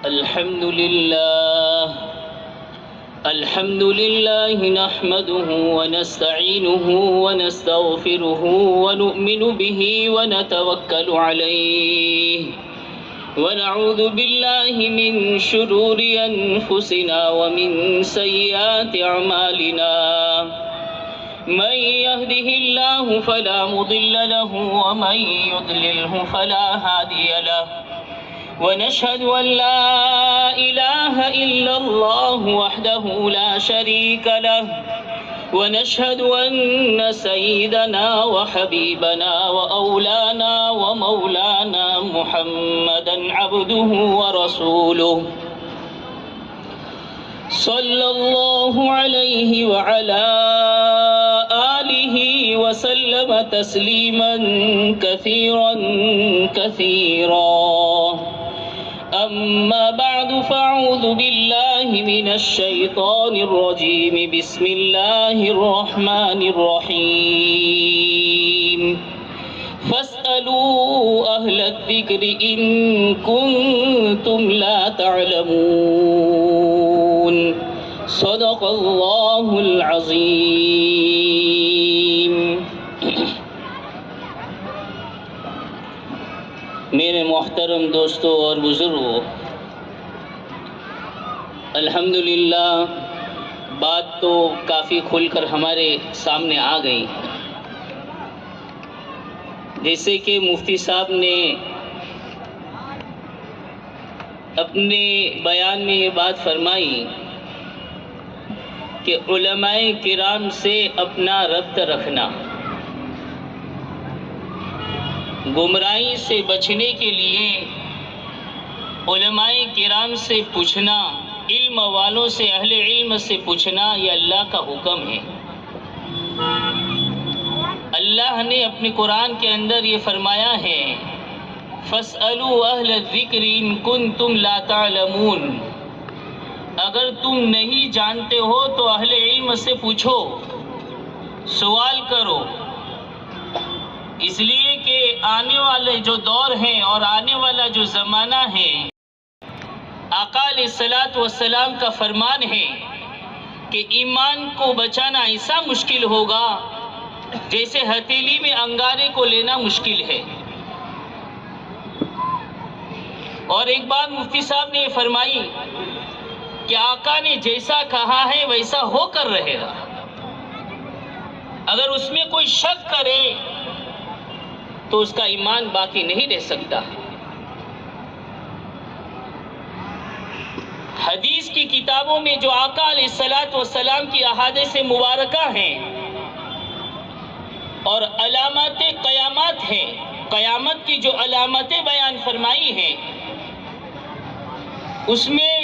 الحمد لله نحمده ونستعينه ونستغفره ونؤمن به ونتوكل عليه ونعوذ بالله من شرور أنفسنا ومن سيئات أعمالنا من يهده الله فلا مضل له ومن يضلله فلا هادي له ونشهد أن لا إله إلا الله وحده لا شريك له ونشهد أن سيدنا وحبيبنا وأولانا ومولانا محمدا عبده ورسوله صلى الله عليه وعلى آله وسلم تسليما كثيرا أما بعد فأعوذ بالله من الشيطان الرجيم بسم الله الرحمن الرحيم فاسألوا أهل الذكر إن كنتم لا تعلمون صدق الله العظيم. میرے محترم دوستوں اور بزرگوں، الحمدللہ بات تو کافی کھل کر ہمارے سامنے آ گئی. جیسے کہ مفتی صاحب نے اپنے بیان میں یہ بات فرمائی کہ علماء کرام سے اپنا ربط رکھنا، گمراہی سے بچنے کے لیے علماء کرام سے پوچھنا، علم والوں سے، اہل علم سے پوچھنا، یہ اللہ کا حکم ہے. اللہ نے اپنے قرآن کے اندر یہ فرمایا ہے فَاسْأَلُوا أَهْلَ الذِّكْرِ إِن كُنتُمْ لَا تَعْلَمُونَ، اگر تم نہیں جانتے ہو تو اہل علم سے پوچھو، سوال کرو. اس لیے کہ آنے والے جو دور ہیں اور آنے والا جو زمانہ ہے، آقا علیہ الصلوۃ والسلام کا فرمان ہے کہ ایمان کو بچانا ایسا مشکل ہوگا جیسے ہتھیلی میں انگارے کو لینا مشکل ہے. اور ایک بات مفتی صاحب نے یہ فرمائی کہ آقا نے جیسا کہا ہے ویسا ہو کر رہے گا. اگر اس میں کوئی شک کرے تو اس کا ایمان باقی نہیں رہ سکتا. حدیث کی کتابوں میں جو آقا علیہ الصلوۃ والسلام کی احادیث مبارکہ ہیں اور علامات قیامات ہیں، قیامت کی جو علامتیں بیان فرمائی ہیں، اس میں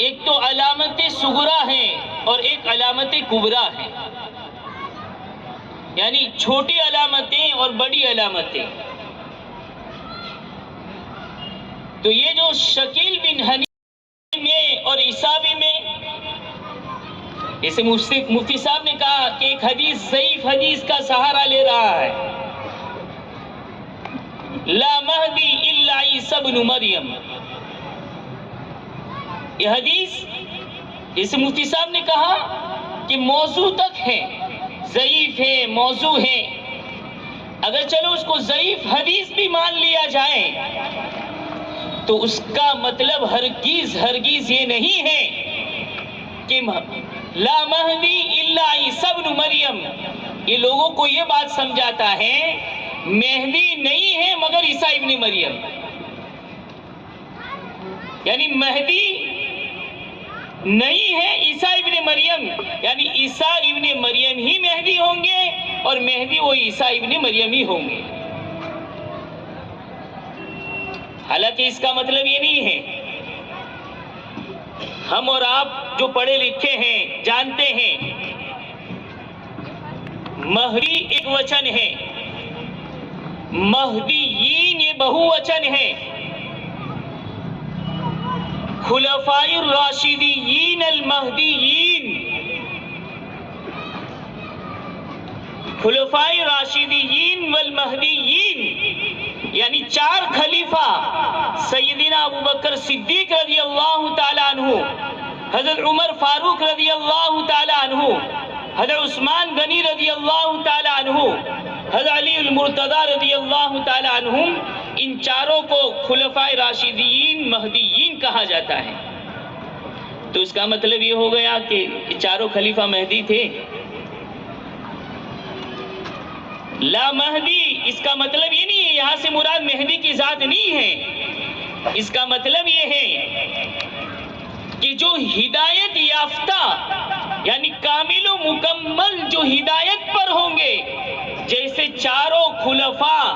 ایک تو علامت صغرا ہے اور ایک علامت کبرا ہے، یعنی چھوٹی علامتیں اور بڑی علامتیں. تو یہ جو شکیل بن حنیف میں اور عیسابی میں، جیسے مفتی صاحب نے کہا کہ ایک حدیث ضعیف حدیث کا سہارا لے رہا ہے، لا مہدی الا عیسی ابن مریم. یہ حدیث جیسے مفتی صاحب نے کہا کہ موضوع تک ہے، ضعیف ہے، موضوع ہے. اگر چلو اس کو ضعیف حدیث بھی مان لیا جائے تو اس کا مطلب ہرگز یہ نہیں ہے کہ لا مہدی الا عیسی ابن مریم یہ لوگوں کو یہ بات سمجھاتا ہے مہدی نہیں ہے مگر عیسی ابن مریم. یعنی مہدی نہیں ہے عیسی ابن مریم، یعنی عیسی ابن مریم ہی مہدی ہوں گے اور مہدی وہ عیسی ابن مریم ہی ہوں گے. حالانکہ اس کا مطلب یہ نہیں ہے. ہم اور آپ جو پڑھے لکھے ہیں جانتے ہیں مہدی ایک وچن ہے، مہدیین یہ بہو وچن ہے. خلفاء الراشدین المہدیین، خلفاء راشدین والمہدیین یعنی 4 خلیفہ سیدنا ابو بکر صدیق رضی اللہ تعالیٰ عنہ، حضرت عمر فاروق رضی اللہ تعالیٰ عنہ، حضرت عثمان غنی رضی اللہ تعالیٰ عنہ، حضرت علی المرتضی رضی اللہ تعالیٰ عنہم، ان چاروں کو خلفائے راشدین مہدیین کہا جاتا ہے۔ تو اس کا مطلب یہ ہو گیا کہ یہ چاروں خلیفہ مہدی تھے؟ لا مہدی، اس کا مطلب یہ نہیں ہے، یہاں سے مراد مہدی کی ذات نہیں ہے، اس کا مطلب یہ ہے کہ جو ہدایت یافتہ یعنی کامل و مکمل جو ہدایت پر ہوں گے، جیسے چاروں خلفاء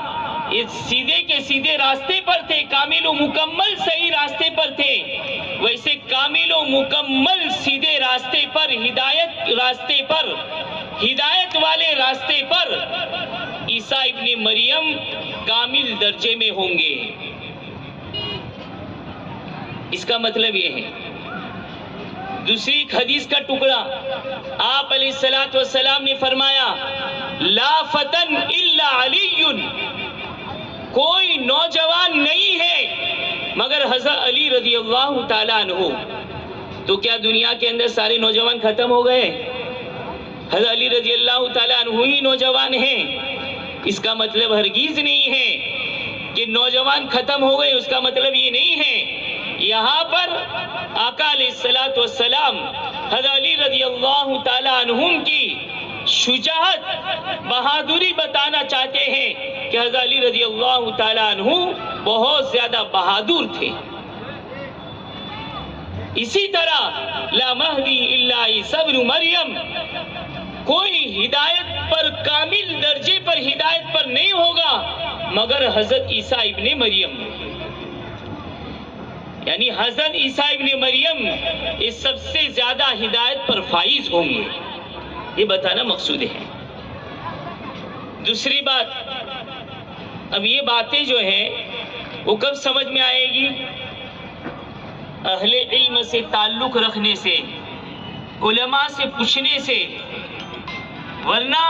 سیدھے کے سیدھے راستے پر تھے، کامل و مکمل صحیح راستے پر تھے، ویسے کامل و مکمل سیدھے راستے پر ہدایت والے راستے پر عیسیٰ ابن مریم کامل درجے میں ہوں گے۔ اس کا مطلب یہ ہے۔ دوسری ایک حدیث کا ٹکڑا، آپ علیہ السلام نے فرمایا لا فتن الا علی، کوئی نوجوان نہیں ہے مگر حضرت علی رضی اللہ تعالیٰ عنہ۔ تو کیا دنیا کے اندر سارے نوجوان ختم ہو گئے؟ حضرت علی رضی اللہ تعالیٰ عنہ ہی نوجوان ہیں؟ اس کا مطلب ہرگیز نہیں ہے کہ نوجوان ختم ہو گئے، اس کا مطلب یہ نہیں ہے۔ یہاں پر آقا علیہ السلام حضرت علی رضی اللہ تعالیٰ عنہم کی شجاعت بہادری بتانا چاہتے ہیں کہ حضرت علی رضی اللہ تعالیٰ عنہ بہت زیادہ بہادر تھے۔ اسی طرح لا مہدی الا عیسی ابن مریم، کوئی ہدایت پر کامل درجے پر ہدایت پر نہیں ہوگا مگر حضرت عیسیٰ ابن مریم، یعنی حضرت عیسیٰ ابن مریم اس سب سے زیادہ ہدایت پر فائز ہوں گے، یہ بتانا مقصود ہے۔ دوسری بات، اب یہ باتیں جو ہیں وہ کب سمجھ میں آئے گی؟ اہل علم سے تعلق رکھنے سے، علماء سے پوچھنے سے، ورنہ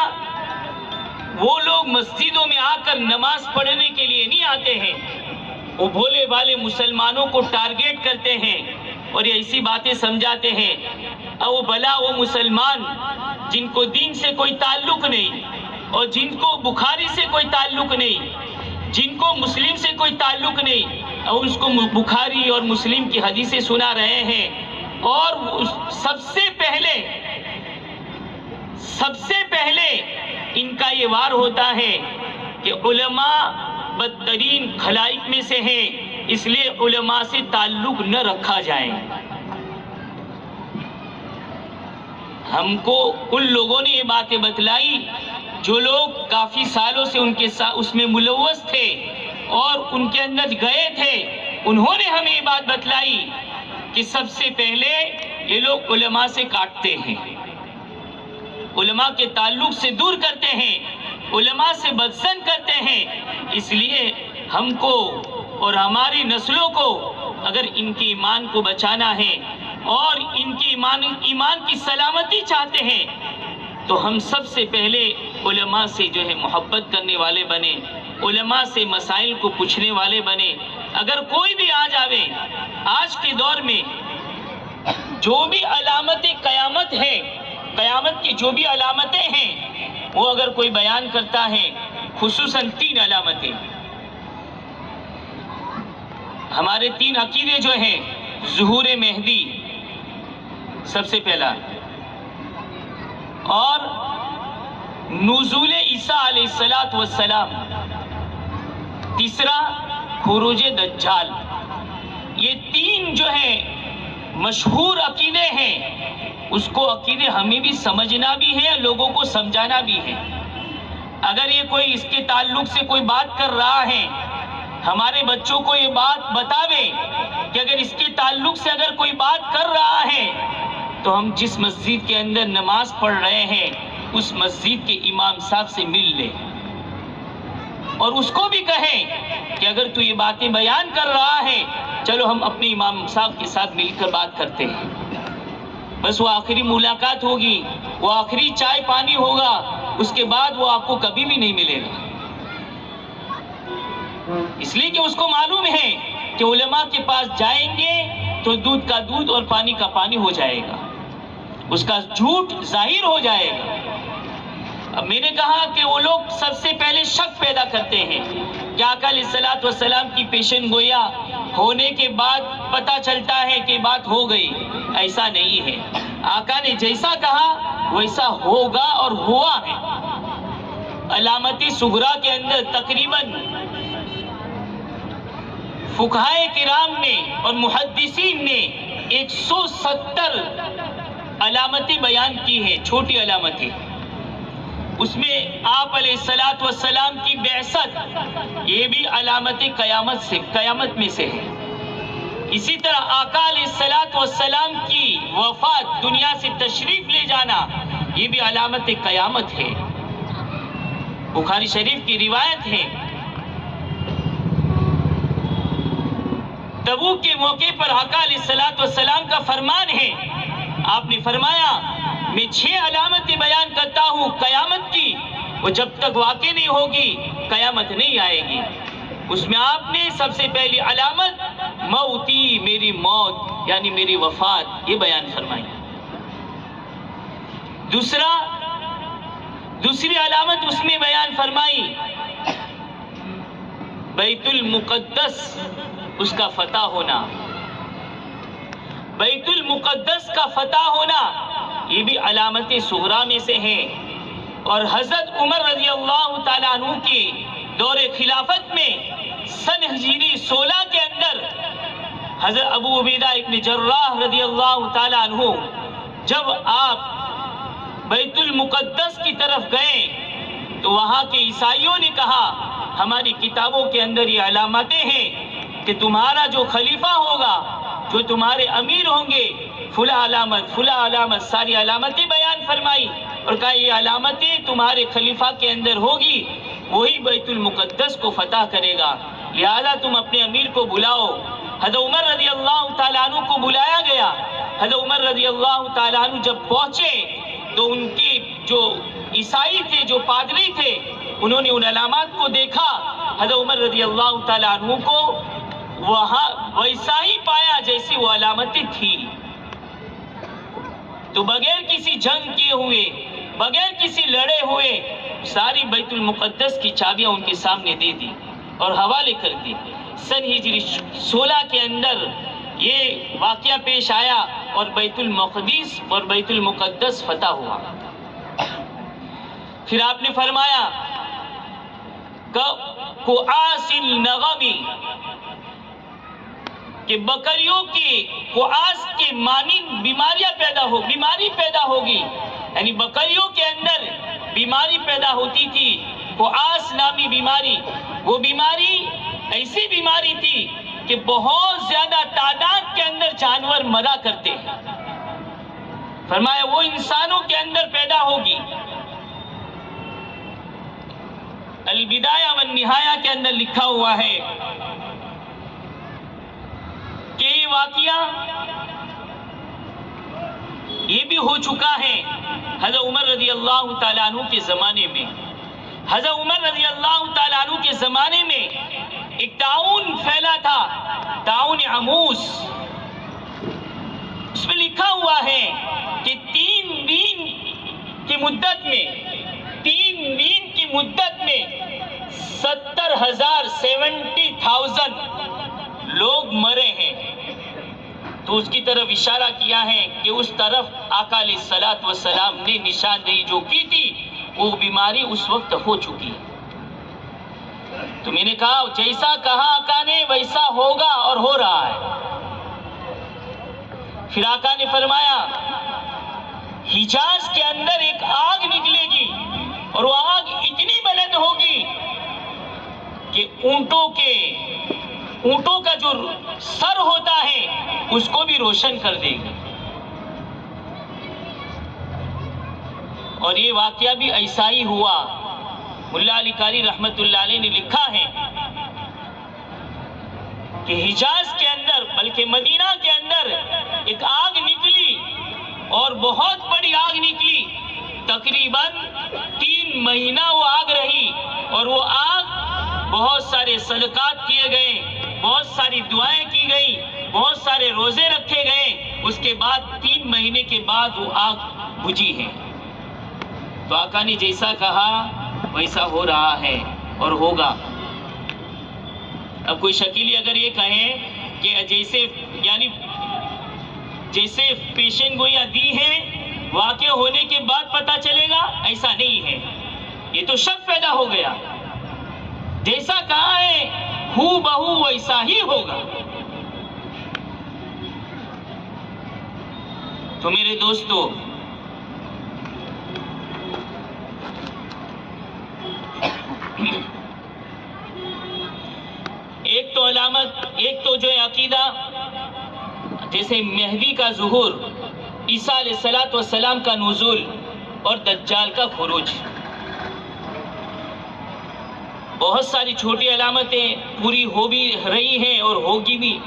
وہ لوگ مسجدوں میں آ کر نماز پڑھنے کے لیے نہیں آتے ہیں، وہ بھولے بھالے مسلمانوں کو ٹارگیٹ کرتے ہیں اور یہ ایسی باتیں سمجھاتے ہیں، او بھلا وہ مسلمان جن کو دین سے کوئی تعلق نہیں اور جن کو بخاری سے کوئی تعلق نہیں، جن کو مسلم سے کوئی تعلق نہیں، اور اس کو بخاری اور مسلم کی حدیثیں سنا رہے ہیں، اور سب سے پہلے ان کا یہ وار ہوتا ہے کہ علماء بدترین خلائق میں سے ہیں، اس لیے علماء سے تعلق نہ رکھا جائے۔ ہم کو ان لوگوں نے یہ باتیں بتلائی جو لوگ کافی سالوں سے ان کے ساتھ اس میں ملوث تھے اور ان کے اندر گئے تھے، انہوں نے ہمیں یہ بات بتلائی کہ سب سے پہلے یہ لوگ علماء سے کاٹتے ہیں، علماء کے تعلق سے دور کرتے ہیں، علماء سے بدظن کرتے ہیں۔ اس لیے ہم کو اور ہماری نسلوں کو اگر ان کے ایمان کو بچانا ہے اور ان کی ایمان کی سلامتی چاہتے ہیں تو ہم سب سے پہلے علماء سے جو ہے محبت کرنے والے بنے، علماء سے مسائل کو پوچھنے والے بنے۔ اگر کوئی بھی آ جاوے، آج کے دور میں جو بھی علامتیں قیامت ہیں، قیامت کی جو بھی علامتیں ہیں، وہ اگر کوئی بیان کرتا ہے، خصوصاً 3 علامتیں، ہمارے 3 عقیدے جو ہیں، ظہور مہدی سب سے پہلا، اور نزول عیسیٰ علیہ السلام، تیسرا خروج دجال۔ یہ 3 جو ہیں مشہور عقیدے ہیں، اس کو عقیدے ہمیں بھی سمجھنا بھی ہے، لوگوں کو سمجھانا بھی ہے۔ اگر یہ کوئی اس کے تعلق سے کوئی بات کر رہا ہے، ہمارے بچوں کو یہ بات بتاوے کہ اگر اس کے تعلق سے اگر کوئی بات کر رہا ہے تو ہم جس مسجد کے اندر نماز پڑھ رہے ہیں اس مسجد کے امام صاحب سے مل لیں اور اس کو بھی کہیں کہ اگر تو یہ باتیں بیان کر رہا ہے، چلو ہم اپنے امام صاحب کے ساتھ مل کر بات کرتے ہیں۔ بس وہ آخری ملاقات ہوگی، وہ آخری چائے پانی ہوگا، اس کے بعد وہ آپ کو کبھی بھی نہیں ملے گا۔ اس لیے کہ اس کو معلوم ہے کہ علماء کے پاس جائیں گے تو دودھ کا دودھ اور پانی کا پانی ہو جائے گا، اس کا جھوٹ ظاہر ہو جائے گا۔ اب میں نے کہا کہ وہ لوگ سب سے پہلے شک پیدا کرتے ہیں کہ آقا علیہ الصلوۃ والسلام کی پیشن گویا ہونے کے بعد پتہ چلتا ہے کہ بات ہو گئی۔ ایسا نہیں ہے، آقا نے جیسا کہا ویسا ہوگا اور ہوا ہے۔ علامت صغریٰ کے اندر تقریباً فقہائے کرام نے اور محدثین نے 170 علامتیں بیان کی ہیں، چھوٹی علامتیں۔ اس میں آپ علیہ الصلوۃ والسلام کی بعثت، یہ بھی علامت قیامت میں سے ہے۔ اسی طرح آقا علیہ الصلوۃ والسلام کی وفات، دنیا سے تشریف لے جانا، یہ بھی علامت قیامت ہے، بخاری شریف کی روایت ہے۔ تبوک کے موقع پر آقا علیہ الصلوۃ والسلام کا فرمان ہے، آپ نے فرمایا میں 6 علامتیں بیان کرتا ہوں قیامت کی، وہ جب تک واقع نہیں ہوگی قیامت نہیں آئے گی۔ اس میں آپ نے سب سے پہلی علامت موتی، میری موت یعنی میری وفات، یہ بیان فرمائی۔ دوسری علامت اس میں بیان فرمائی بیت المقدس، اس کا فتح ہونا، بیت المقدس کا فتح ہونا، یہ بھی علامت صغریٰ میں سے ہے۔ اور حضرت عمر رضی اللہ تعالیٰ عنہ کی دور خلافت میں سن ہجری 16 کے اندر حضرت ابو عبیدہ ابن جراح رضی اللہ تعالیٰ عنہ جب آپ بیت المقدس کی طرف گئے تو وہاں کے عیسائیوں نے کہا ہماری کتابوں کے اندر یہ علامتیں ہیں کہ تمہارا جو خلیفہ ہوگا، جو تمہارے امیر ہوں گے، فلاں علامت، ساری علامتیں بیان فرمائی اور کہا یہ علامتیں تمہارے خلیفہ کے اندر ہوگی، وہی بیت المقدس کو فتح کرے گا، لہذا تم اپنے امیر کو بلاؤ۔ حضرت عمر رضی اللہ تعالیٰ عنہ کو بلایا گیا۔ حضرت عمر رضی اللہ تعالیٰ عنہ جب پہنچے تو ان کے جو عیسائی تھے، جو پادری تھے، انہوں نے ان علامات کو دیکھا۔ حضرت عمر رضی اللہ تعالیٰ عنہ کو وہاں ویسا ہی پایا جیسی وہ علامتیں تھیں، تو بغیر کسی جنگ کیے ہوئے، بغیر کسی لڑے ہوئے، ساری بیت المقدس کی چابیاں ان کے سامنے دے دی اور حوالے کر دی۔ سن ہجری 16 کے اندر یہ واقعہ پیش آیا اور بیت المقدس اور بیت المقدس فتح ہوا۔ پھر آپ نے فرمایا قعاص النغمی، کہ بکریوں کی قعاص کے مانند بیماری پیدا ہوگی، یعنی بکریوں کے اندر بیماری پیدا ہوتی تھی، قعاص نامی بیماری۔ وہ بیماری ایسی بیماری تھی کہ بہت زیادہ تعداد کے اندر جانور مرا کرتے ہیں۔ فرمایا وہ انسانوں کے اندر پیدا ہوگی۔ البدایہ والنہایہ کے اندر لکھا ہوا ہے کہ یہ واقعہ یہ بھی ہو چکا ہے حضرت عمر رضی اللہ تعالیٰ عنہ کے زمانے میں۔ حضرت عمر رضی اللہ تعالیٰ عنہ کے زمانے میں ایک طاعون پھیلا تھا، طاعون عموس۔ اس میں لکھا ہوا ہے کہ 3 دن کی مدت میں 70,000 لوگ مرے ہیں۔ تو اس کی طرف اشارہ کیا ہے کہ اس طرف آقا علیہ الصلوۃ والسلام نے نشاندہی جو کی تھی وہ بیماری اس وقت ہو چکی۔ تو میں نے کہا جیسا کہا آقا نے ویسا ہوگا اور ہو رہا ہے۔ پھر آقا نے فرمایا حجاز کے اندر ایک آگ نکلے گی اور وہ آگ اتنی بلند ہوگی کہ اونٹوں کا جو سر ہوتا ہے اس کو بھی روشن کر دے گی۔ اور یہ واقعہ بھی ایسا ہی ہوا۔ ملا علی قاری رحمت اللہ علیہ نے لکھا ہے کہ حجاز کے اندر بلکہ مدینہ کے اندر ایک آگ نکلی اور بہت بڑی آگ نکلی، تقریباً 3 مہینہ وہ آگ رہی اور وہ آگ بہت سارے صدقات کیے گئے، بہت ساری دعائیں کی گئی، بہت سارے روزے رکھے گئے، اس کے بعد 3 مہینے کے بعد وہ آگ بجھی ہے۔ تو آقا نے جیسا کہا ویسا ہو رہا ہے اور ہوگا۔ اب کوئی شکیلی اگر یہ کہے کہ جیسے پیشن گوئیاں دی ہیں واقع ہونے کے بعد پتہ چلے گا، ایسا نہیں ہے، یہ تو شک پیدا ہو گیا۔ جیسا کہا ہے ہو بہو ویسا ہی ہوگا۔ تو میرے دوستو، ایک تو جو ہے عقیدہ، جیسے مہدی کا ظہور، عیسیٰ علیہ السلام کا نزول اور دجال کا خروج۔ بہت ساری چھوٹی علامتیں پوری ہو بھی رہی ہیں اور ہوگی بھی۔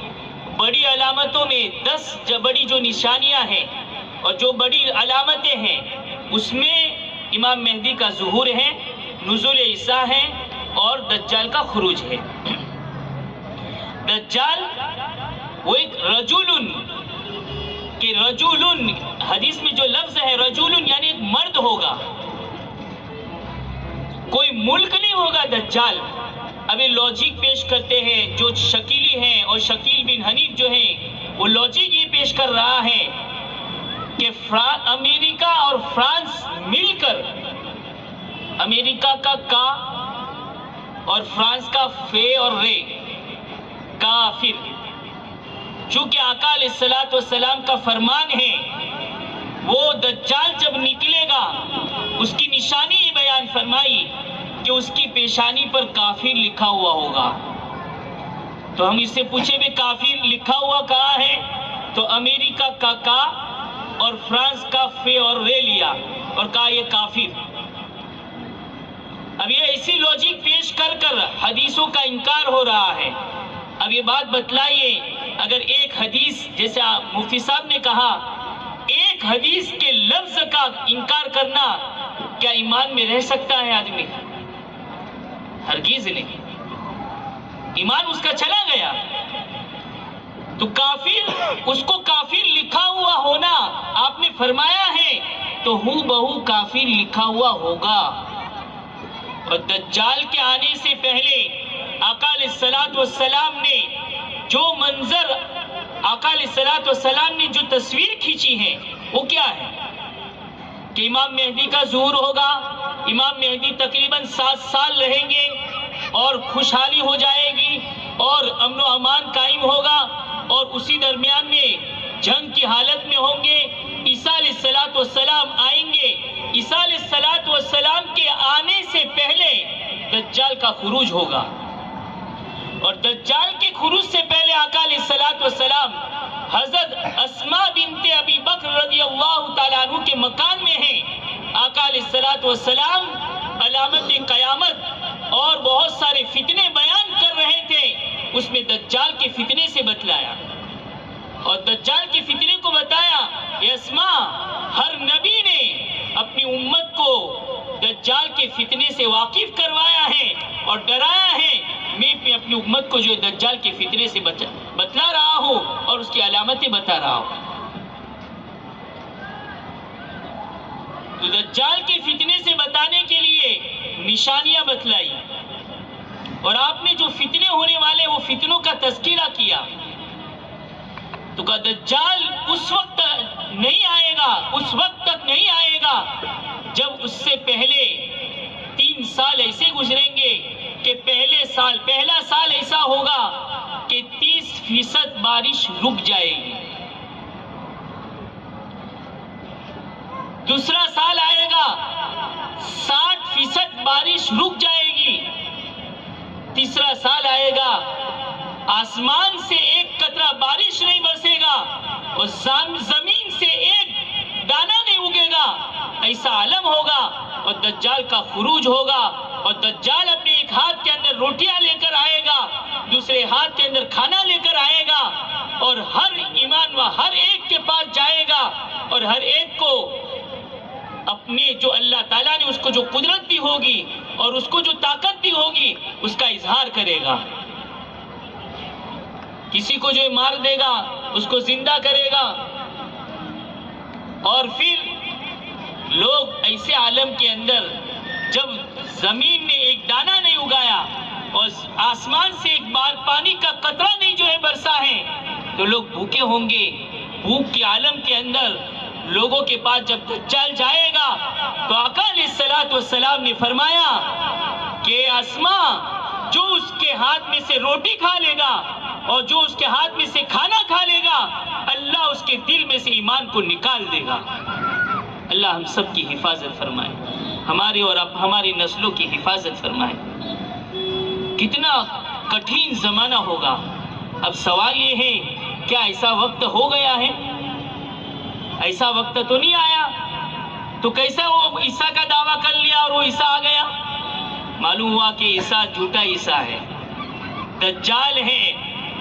بڑی علامتوں میں 10 بڑی جو نشانیاں ہیں اور جو بڑی علامتیں ہیں، اس میں امام مہدی کا ظہور ہے، نزول عیسیٰ ہے اور دجال کا خروج ہے۔ دجال وہ ایک رجل، کہ رجل حدیث میں جو لفظ ہے رجل یعنی ایک مرد ہوگا، کوئی ملک نہیں ہوگا دجال۔ ابھی لوجک پیش کرتے ہیں جو شکیلی ہیں، اور شکیل بن حنیف جو ہیں وہ لوجک یہ پیش کر رہا ہے کہ امریکہ اور فرانس مل کر، امریکہ کا کا اور فرانس کا فے اور رے، کافر، چونکہ آقا علیہ السلام کا فرمان ہے وہ دجال جب نکلے گا اس کی نشانی یہ بیان فرمائی کہ اس کی پیشانی پر کافر لکھا ہوا ہوگا۔ تو ہم اس سے پوچھے بھی کافر لکھا ہوا کہاں ہے؟ تو امریکہ کا کا اور فرانس کا فے اور رے لیا اور کہا یہ کافر۔ اب یہ ایسی لوجک پیش کر کر حدیثوں کا انکار ہو رہا ہے۔ اب یہ بات بتلائیے، اگر ایک حدیث، جیسے مفتی صاحب نے کہا، ایک حدیث کے لفظ کا انکار کرنا کیا ایمان میں رہ سکتا ہے آدمی؟ ہرگز نہیں، ایمان اس کا چلا گیا۔ تو کافر، اس کو کافر لکھا ہوا ہونا آپ نے فرمایا ہے تو ہو بہو کافر لکھا ہوا ہوگا۔ اور دجال کے آنے سے پہلے آقا علیہ السلام نے جو منظر، آقا علیہ السلام نے جو تصویر کھینچی ہے وہ کیا ہے کہ امام مہدی کا ظہور ہوگا، امام مہدی تقریباً 7 سال رہیں گے اور خوشحالی ہو جائے گی اور امن و امان قائم ہوگا، اور اسی درمیان میں جنگ کی حالت میں ہوں گے۔ عیسیٰ علیہ السلام آئیں گے، عیسیٰ علیہ السلام کے آنے سے پہلے دجال کا خروج ہوگا، اور دجال کے خروج سے پہلے آقا علیہ السلام حضرت اسماء بنت ابی بکر رضی اللہ تعالیٰ عنہ کے مکان میں ہیں۔ آقا علیہ السلام علامت قیامت اور بہت سارے فتنے بیان کر رہے تھے، اس میں دجال کے فتنے سے بتلایا، اور دجال کے فتنے کو بتایا۔ اے اسماء، ہر نبی نے اپنی امت کو دجال کے فتنے سے واقف کروایا ہے اور ڈرایا ہے، میں اپنی امت کو جو دجال کے فتنے سے بتلا رہا ہوں اور اس کی علامتیں بتا رہا ہوں۔ تو دجال کے فتنے سے بتانے کے لیے نشانیاں بتلائی، اور آپ نے جو فتنے ہونے والے وہ فتنوں کا تذکرہ کیا۔ تو کہا دجال اس وقت نہیں آئے گا، اس وقت تک نہیں آئے گا جب اس سے پہلے 3 سال ایسے گزریں گے کہ پہلا سال ایسا ہوگا کہ 30% بارش رک جائے گی، دوسرا سال آئے گا 60% بارش رک جائے گی، تیسرا سال آئے گا آسمان سے ایک قطرہ بارش نہیں برسے گا اور زمین سے ایک دانہ نہیں اگے گا، ایسا عالم ہوگا، اور دجال کا خروج ہوگا، اور دجال اپنے ایک ہاتھ کے اندر روٹیاں لے کر آئے گا، دوسرے ہاتھ کے اندر کھانا لے کر آئے گا، اور ہر ایمان و ہر ایک کے پاس جائے گا، اور ہر ایک کو اپنے جو اللہ تعالیٰ نے اس کو جو قدرت دی ہوگی اور اس کو جو طاقت بھی ہوگی اس کا اظہار کرے گا. کسی کو جو مار دے گا اس کو زندہ کرے گا. اور پھر لوگ ایسے عالم کے اندر جب زمین نے ایک دانہ نہیں اگایا اور آسمان سے ایک بار پانی کا قطرہ نہیں جو ہے برسا ہے تو لوگ بھوکے ہوں گے. بھوک کے عالم کے اندر لوگوں کے پاس جب دجال جائے گا تو آقا علیہ الصلوۃ والسلام نے فرمایا کہ اسماء جو اس کے ہاتھ میں سے روٹی کھا لے گا اور جو اس کے ہاتھ میں سے کھانا کھا لے گا اللہ اس کے دل میں سے ایمان کو نکال دے گا. اللہ ہم سب کی حفاظت فرمائے, ہماری اور ہماری نسلوں کی حفاظت فرمائے. کتنا کٹھن زمانہ ہوگا. اب سوال یہ ہے کیا ایسا وقت ہو گیا ہے؟ ایسا وقت تو نہیں آیا. تو کیسا وہ عیسیٰ کا دعویٰ کر لیا اور وہ عیسیٰ آ گیا؟ معلوم ہوا کہ عیسیٰ جھوٹا عیسیٰ ہے, دجال ہے,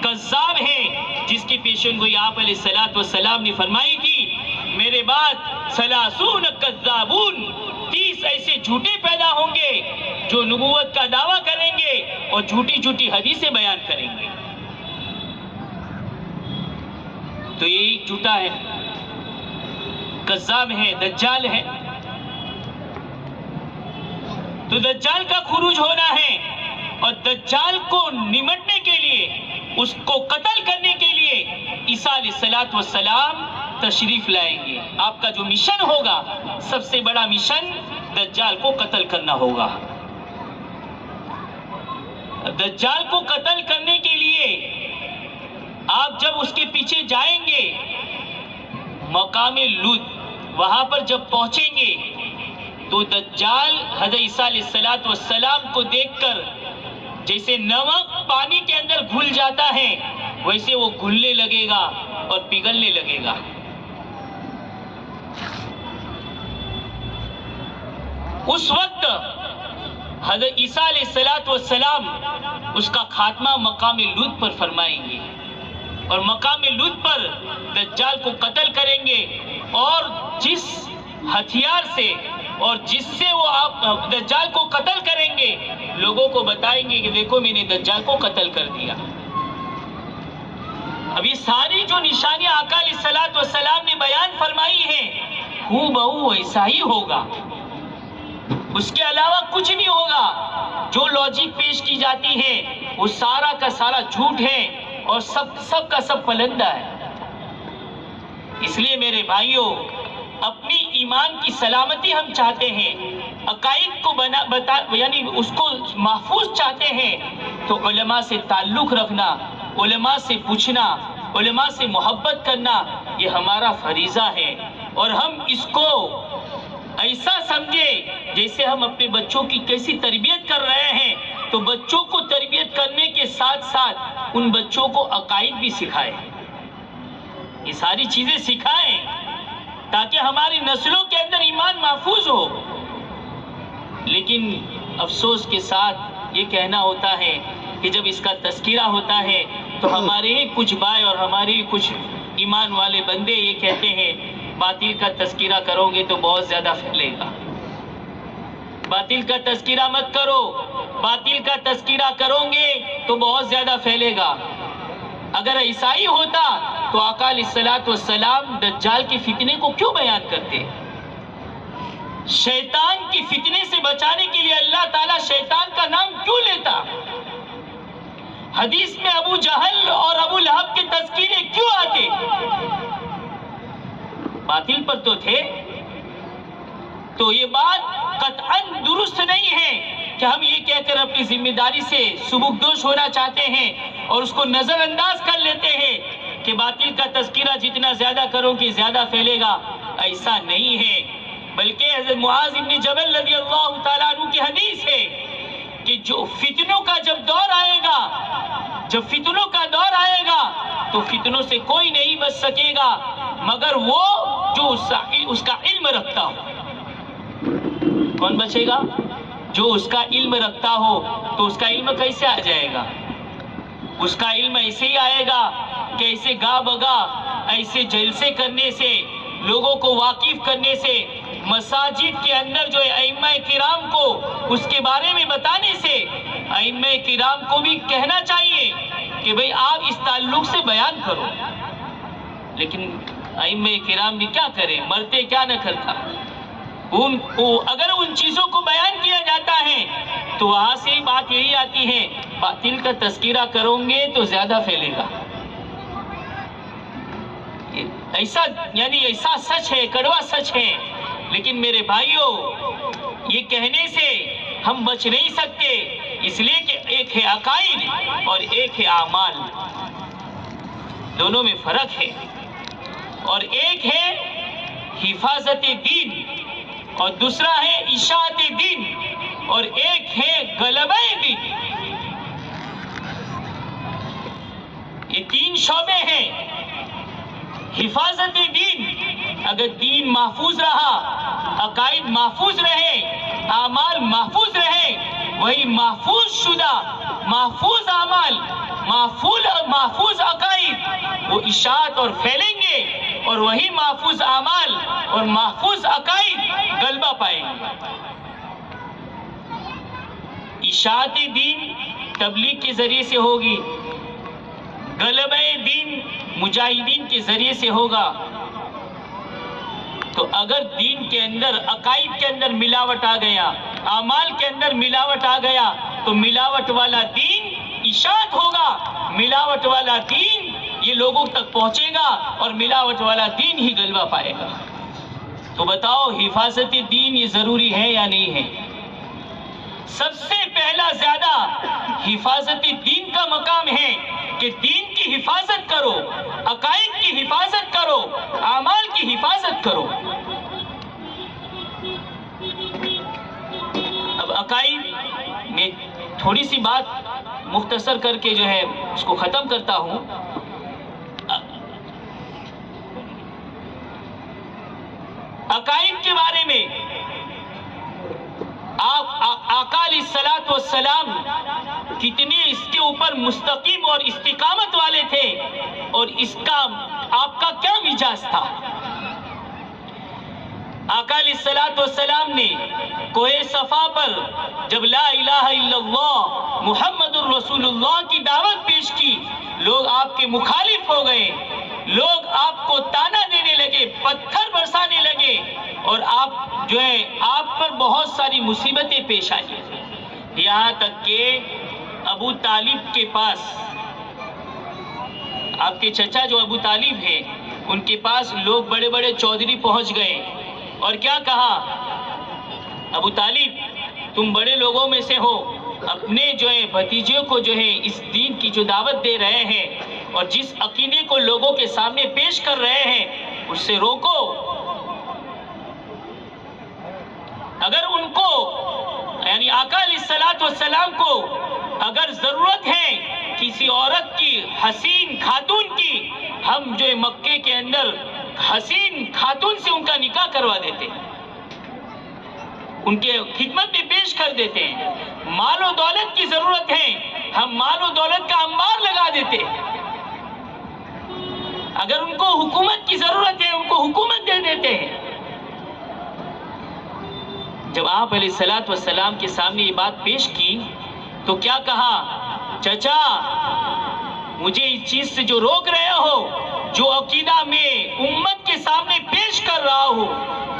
کذاب ہے, جس کی پیشن گوئی آپ علیہ الصلوۃ والسلام نے فرمائی تھی میرے بعد 30 کذابون, 30 ایسے جھوٹے پیدا ہوں گے جو نبوت کا دعویٰ کریں گے اور جھوٹی جھوٹی حدیثیں بیان کریں گے. تو یہ ایک جھوٹا ہے, کذاب ہے, دجال ہے. تو دجال کا خروج ہونا ہے اور دجال کو نمٹنے کے لیے, اس کو قتل کرنے کے لیے عیسیٰ علیہ الصلوۃ والسلام تشریف لائیں گے. آپ کا جو مشن ہوگا, سب سے بڑا مشن دجال کو قتل کرنا ہوگا. دجال کو قتل کرنے کے لیے آپ جب اس کے پیچھے جائیں گے مقام لوط, وہاں پر جب پہنچیں گے تو دجال حضرت عیسیٰ علیہ الصلوۃ والسلام کو دیکھ کر جیسے نمک پانی کے اندر گھل جاتا ہے ویسے وہ گھلنے لگے گا اور پگھلنے لگے گا. اس وقت حضرت عیسیٰ علیہ الصلوۃ والسلام اس کا خاتمہ مقام لوط پر فرمائیں گے اور مقام لوط پر دجال کو قتل کریں گے. اور جس ہتھیار سے اور جس سے وہ آپ دجال کو قتل کریں گے لوگوں کو بتائیں گے کہ دیکھو میں نے دجال کو قتل کر دیا. اب یہ ساری جو نشانیاں آقا علیہ الصلوۃ والسلام نے بیان فرمائی ہیں ہو بہو ایسا ہی ہوگا, اس کے علاوہ کچھ نہیں ہوگا. جو لاجک پیش کی جاتی ہے وہ سارا کا سارا جھوٹ ہے اور سب کا سب پلندہ ہے. اس لیے میرے بھائیوں, اپنی ایمان کی سلامتی ہم چاہتے ہیں, عقائد کو یعنی اس کو محفوظ چاہتے ہیں تو علماء سے تعلق رکھنا, علماء سے پوچھنا, علماء سے محبت کرنا یہ ہمارا فریضہ ہے. اور ہم اس کو ایسا سمجھے جیسے ہم اپنے بچوں کی کیسی تربیت کر رہے ہیں, تو بچوں کو تربیت کرنے کے ساتھ ساتھ ان بچوں کو عقائد بھی سکھائیں. یہ ساری چیزیں سکھائیں تاکہ ہماری نسلوں کے اندر ایمان محفوظ ہو. لیکن افسوس کے ساتھ یہ کہنا ہوتا ہے کہ جب اس کا تذکرہ ہوتا ہے تو ہمارے ہی کچھ بھائی اور ہمارے ہی کچھ ایمان والے بندے یہ کہتے ہیں باطل کا تذکرہ کرو گے تو بہت زیادہ پھیلے گا, باطل کا تذکرہ مت کرو, باطل کا تذکرہ کرو گے تو بہت زیادہ پھیلے گا. اگر ایسا ہی ہوتا تو آقا علیہ الصلوۃ والسلام دجال کے فتنے کو کیوں بیان کرتے؟ شیطان کی فتنے سے بچانے کے لیے اللہ تعالیٰ شیطان کا نام کیوں لیتا؟ حدیث میں ابو جہل اور ابو لہب کے تذکرے کیوں آتے؟ باطل پر تو تھے. تو یہ بات قطعاً درست نہیں ہے کہ ہم یہ کہہ کر اپنی ذمہ داری سے سبکدوش ہونا چاہتے ہیں اور اس کو نظر انداز کر لیتے ہیں کہ باطل کا تذکرہ جتنا زیادہ کرو گے زیادہ پھیلے گا. ایسا نہیں ہے, بلکہ حضرت معاذ بن جبل رضی اللہ تعالیٰ عنہ کی حدیث ہے کہ جو فتنوں کا جب دور آئے گا, جب فتنوں کا دور آئے گا تو فتنوں سے کوئی نہیں بچ سکے گا مگر وہ جو اس کا علم رکھتا ہو. کون بچے گا؟ جو اس کا علم رکھتا ہو. تو اس کا علم کیسے آ جائے گا؟ اس کا علم ایسے ہی آئے گا کہ ایسے گا بگا, ایسے جلسے کرنے سے, لوگوں کو واقف کرنے سے, مساجد کے اندر جو ہے ائمہ کرام کو اس کے بارے میں بتانے سے ائمہ کرام کو بھی کہنا چاہیے کہ بھئی آپ اس تعلق سے بیان کرو. لیکن ائمہ کرام بھی کیا کریں، مرتے کیا نہ کرتا. اگر ان چیزوں کو بیان کیا جاتا ہے تو وہاں سے بات یہی آتی ہے باطل کا تذکرہ کرو گے تو زیادہ پھیلے گا. ایسا سچ ہے، کڑوا سچ ہے. لیکن میرے بھائیوں، یہ کہنے سے ہم بچ نہیں سکتے، اس لیے کہ ایک ہے عقائد اور ایک ہے اعمال، دونوں میں فرق ہے. اور ایک ہے حفاظت دین اور دوسرا ہے اشاعت دین اور ایک ہے غلبہ دین. یہ تین شعبے ہیں. حفاظت دین، اگر دین محفوظ رہا، عقائد محفوظ رہے، اعمال محفوظ رہے، وہی محفوظ شدہ محفوظ اعمال، محفوظ عقائد وہ اشاعت اور پھیلیں گے، اور وہی محفوظ اعمال اور محفوظ عقائد غلبہ پائیں گے. اشاعت دین تبلیغ کے ذریعے سے ہوگی، غلبہ دین مجاہدین کے ذریعے سے ہوگا. تو اگر دین کے اندر، عقائد کے اندر ملاوٹ آ گیا، اعمال کے اندر ملاوٹ آ گیا، تو ملاوٹ والا دین اشاعت ہوگا، ملاوٹ والا دین یہ لوگوں تک پہنچے گا اور ملاوٹ والا دین ہی غلبہ پائے گا. تو بتاؤ حفاظت دین یہ ضروری ہے یا نہیں ہے؟ سب سے پہلا زیادہ حفاظت دین کا مقام ہے کہ دین کی حفاظت کرو، عقائد کی حفاظت کرو، اعمال کی حفاظت کرو. اب عقائد میں تھوڑی سی بات مختصر کر کے جو ہے اس کو ختم کرتا ہوں. عقائد کے بارے میں آقا علیہ الصلوۃ والسلام کتنے اس کے اوپر مستقیم اور استقامت والے تھے، اور اس کا آپ کا کیا مزاج تھا. آقا علیہ الصلوۃ والسلام نے کوہ صفا پر جب لا الہ الا اللہ محمد الرسول اللہ کی دعوت پیش کی، لوگ آپ کے مخالف ہو گئے، لوگ آپ کو تانا دینے لگے، پتھر برسانے لگے، اور آپ جو ہے آپ پر بہت ساری مصیبتیں پیش آئی. یہاں تک کہ ابو طالب کے پاس، آپ کے چچا جو ابو طالب ہیں، ان کے پاس لوگ بڑے بڑے چودھری پہنچ گئے اور کیا کہا، ابو طالب تم بڑے لوگوں میں سے ہو، اپنے جو ہے بھتیجے کو جو ہے اس دین کی جو دعوت دے رہے ہیں اور جس عقیدے کو لوگوں کے سامنے پیش کر رہے ہیں اس سے روکو. اگر ان کو یعنی آقا علیہ الصلوۃ والسلام کو اگر ضرورت ہے کسی عورت کی، حسین خاتون کی، ہم جو مکے کے اندر حسین خاتون سے ان کا نکاح کروا دیتے، ان کے خدمت میں پیش کر دیتے ہیں. مال و دولت کی ضرورت ہے، ہم مال و دولت کا انبار لگا دیتے. اگر ان کو حکومت کی ضرورت ہے ان کو حکومت دے دیتے ہیں. جب آپ علیہ الصلوۃ والسلام کے سامنے یہ بات پیش کی تو کیا کہا، چچا مجھے اس چیز سے جو روک رہے ہو، جو عقیدہ میں امت کے سامنے پیش کر رہا ہوں،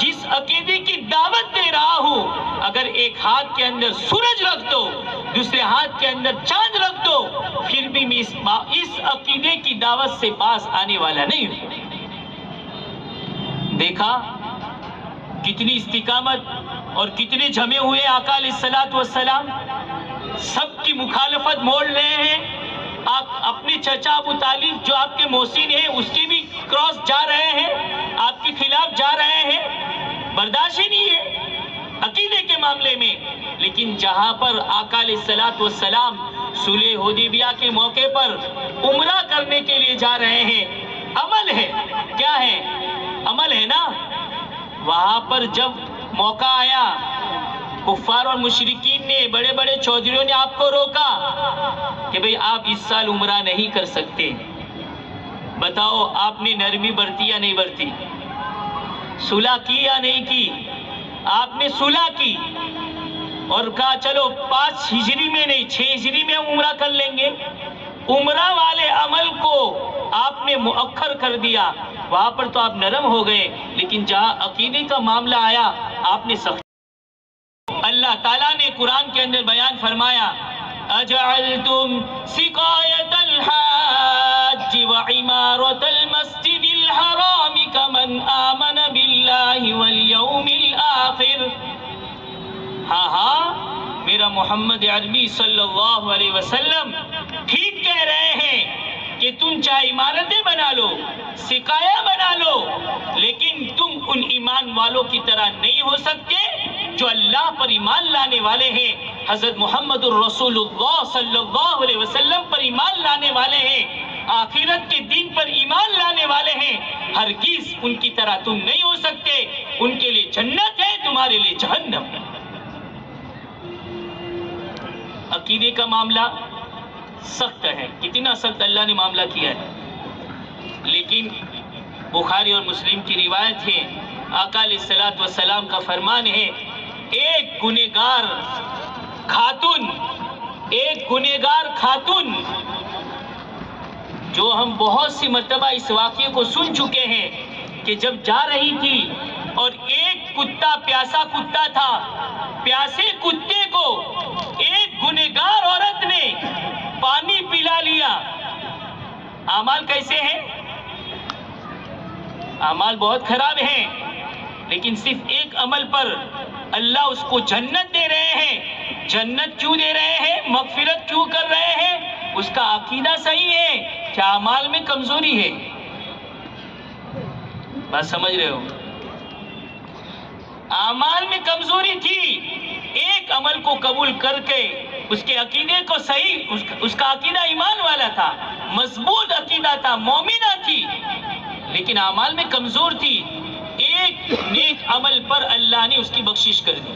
جس عقیدے کی دعوت دے رہا ہوں، اگر ایک ہاتھ کے اندر سورج رکھ دو، دوسرے ہاتھ کے اندر چاند رکھ دو، پھر بھی میں اس عقیدے کی دعوت سے باز آنے والا نہیں ہوں. دیکھا کتنی استقامت اور کتنے جمے ہوئے آقا علیہ الصلوۃ والسلام، سب کی مخالفت موڑ رہے ہیں. آپ اپنے چچا ابو طالب جو آپ کے محسن ہیں اس کی بھی کراس جا رہے ہیں، آپ کے خلاف جا رہے ہیں، برداشت ہی نہیں ہے عقیدے کے معاملے میں. لیکن جہاں پر آقا علیہ الصلوۃ والسلام صلح حدیبیہ کے موقع پر عمرہ کرنے کے لیے جا رہے ہیں، عمل ہے، کیا ہے، عمل ہے نا. وہاں پر جب موقع آیا، کفار اور مشرکین نے، بڑے بڑے چودھریوں نے آپ کو روکا کہ بھئی آپ اس سال عمرہ نہیں کر سکتے. بتاؤ آپ نے نرمی برتی یا نہیں برتی، صلح کی یا نہیں کی؟ آپ نے صلح کی اور کہا چلو 5 ہجری میں نہیں 6 ہجری میں ہم عمرہ کر لیں گے. عمرہ والے عمل کو آپ نے مؤخر کر دیا. وہاں پر تو آپ نرم ہو گئے، لیکن جہاں عقیدے کا معاملہ آیا آپ نے سخت. اللہ تعالیٰ نے قرآن کے اندر بیان فرمایا اجعلتم سقایت الحاج وعمارت المسجد الحرام کمن آمن باللہ والیوم الآخر. ہاں میرا محمد عربی صلی اللہ علیہ وسلم ٹھیک کہہ رہے ہیں کہ تم چاہے عمارتیں بنا لو، سقایا بنا لو، لیکن تم ان ایمان والوں کی طرح نہیں ہو سکتے جو اللہ پر ایمان لانے والے ہیں، حضرت محمد الرسول اللہ صلی اللہ علیہ وسلم پر ایمان لانے والے ہیں، آخرت کے دین پر ایمان لانے والے ہیں. ہرگز ان کی طرح تم نہیں ہو سکتے. ان کے لیے جنت ہے، تمہارے لیے جہنم. عقیدے کا معاملہ سخت ہے. کتنا سخت اللہ نے معاملہ کیا ہے. لیکن بخاری اور مسلم کی روایت ہے، آقا علیہ الصلوۃ والسلام کا فرمان ہے ایک گنہگار خاتون جو ہم بہت سی مرتبہ اس واقعے کو سن چکے ہیں کہ جب جا رہی تھی اور ایک کتا پیاسا کتا تھا، پیاسے کتے کو ایک گنہگار عورت نے پانی پلا لیا. اعمال کیسے ہیں؟ اعمال بہت خراب ہیں، لیکن صرف ایک عمل پر اللہ اس کو جنت دے رہے ہیں. جنت کیوں دے رہے ہیں؟ مغفرت کیوں کر رہے ہیں؟ اس کا عقیدہ صحیح ہے. کیا اعمال میں کمزوری ہے؟ بات سمجھ رہے ہو؟ اعمال میں کمزوری تھی. ایک عمل کو قبول کر کے اس کے عقیدے کو صحیح، اس کا عقیدہ ایمان والا تھا، مضبوط عقیدہ تھا، مومنہ تھی، لیکن اعمال میں کمزور تھی. ایک نیک عمل پر اللہ نے اس کی بخشش کر دی.